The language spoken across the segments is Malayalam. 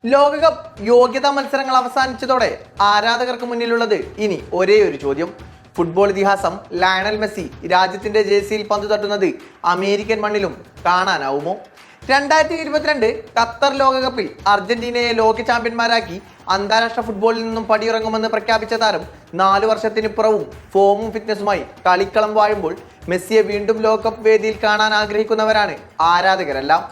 ലോകകപ്പ് യോഗ്യതാ മത്സരങ്ങൾ അവസാനിച്ചതോടെ ആരാധകർക്ക് മുന്നിലുള്ളത് ഇനി ഒരേ ഒരു ചോദ്യം. ഫുട്ബോൾ ഇതിഹാസം ലയണൽ മെസ്സി രാജ്യത്തിന്റെ ജേഴ്സിയിൽ പന്തു തട്ടുന്നത് അമേരിക്കൻ മണ്ണിലും കാണാനാവുമോ? 2022 ഖത്തർ ലോകകപ്പിൽ അർജന്റീനയെ ലോക ചാമ്പ്യന്മാരാക്കി അന്താരാഷ്ട്ര ഫുട്ബോളിൽ നിന്നും പടിയിറങ്ങുമെന്ന് പ്രഖ്യാപിച്ച താരം 4 വർഷത്തിനിപ്പുറവും ഫോമും ഫിറ്റ്നസുമായി കളിക്കളം വാഴുമ്പോൾ മെസ്സിയെ വീണ്ടും ലോകകപ്പ് വേദിയിൽ കാണാൻ ആഗ്രഹിക്കുന്നവരാണ് ആരാധകരെല്ലാം.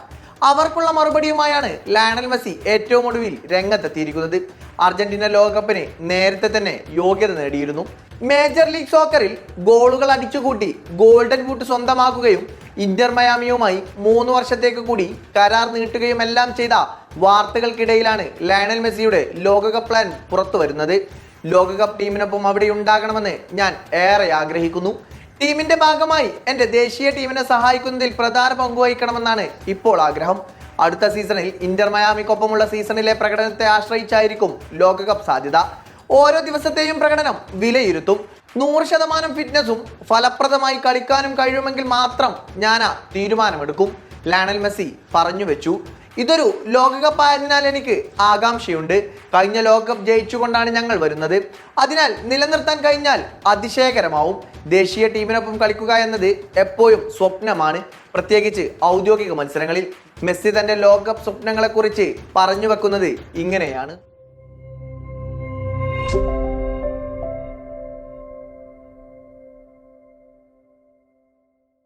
അവർക്കുള്ള മറുപടിയുമായാണ് ലയണൽ മെസ്സി ഏറ്റവും ഒടുവിൽ രംഗത്തെത്തിയിരിക്കുന്നത്. അർജന്റീന ലോകകപ്പിന് നേരത്തെ തന്നെ യോഗ്യത നേടിയിരുന്നു. മേജർ ലീഗ് സോക്കറിൽ ഗോളുകൾ അടിച്ചുകൂട്ടി ഗോൾഡൻ ബൂട്ട് സ്വന്തമാക്കുകയും ഇന്റർ മയാമിയുമായി 3 വർഷത്തേക്ക് കൂടി കരാർ നീട്ടുകയും എല്ലാം ചെയ്ത വാർത്തകൾക്കിടയിലാണ് ലയണൽ മെസ്സിയുടെ ലോകകപ്പ് പ്ലാൻ പുറത്തു വരുന്നത്. ലോകകപ്പ് ടീമിനൊപ്പം അവിടെ ഉണ്ടാകണമെന്ന് ഞാൻ ഏറെ ആഗ്രഹിക്കുന്നു. ടീമിന്റെ ഭാഗമായി എന്റെ ദേശീയ ടീമിനെ സഹായിക്കുന്നതിൽ പ്രധാന പങ്കുവഹിക്കണമെന്നാണ് ഇപ്പോൾ ആഗ്രഹം. അടുത്ത സീസണിൽ ഇന്റർ മയാമിക്കൊപ്പമുള്ള സീസണിലെ പ്രകടനത്തെ ആശ്രയിച്ചായിരിക്കും ലോകകപ്പ് സാധ്യത. ഓരോ ദിവസത്തെയും പ്രകടനം വിലയിരുത്തും. 100% ഫിറ്റ്നസും ഫലപ്രദമായി കളിക്കാനും കഴിയുമെങ്കിൽ മാത്രം ഞാൻ തീരുമാനമെടുക്കും, ലയണൽ മെസ്സി പറഞ്ഞു വെച്ചു. ഇതൊരു ലോകകപ്പ് ആയതിനാൽ എനിക്ക് ആകാംക്ഷയുണ്ട്. കഴിഞ്ഞ ലോകകപ്പ് ജയിച്ചുകൊണ്ടാണ് ഞങ്ങൾ വരുന്നത്. അതിനാൽ നിലനിർത്താൻ കഴിഞ്ഞാൽ അതിശയകരമാവും. ദേശീയ ടീമിനൊപ്പം കളിക്കുക എന്നത് എപ്പോഴും സ്വപ്നമാണ്, പ്രത്യേകിച്ച് ഔദ്യോഗിക മത്സരങ്ങളിൽ. മെസ്സി തന്റെ ലോകകപ്പ് സ്വപ്നങ്ങളെക്കുറിച്ച് പറഞ്ഞു വെക്കുന്നത് ഇങ്ങനെയാണ്.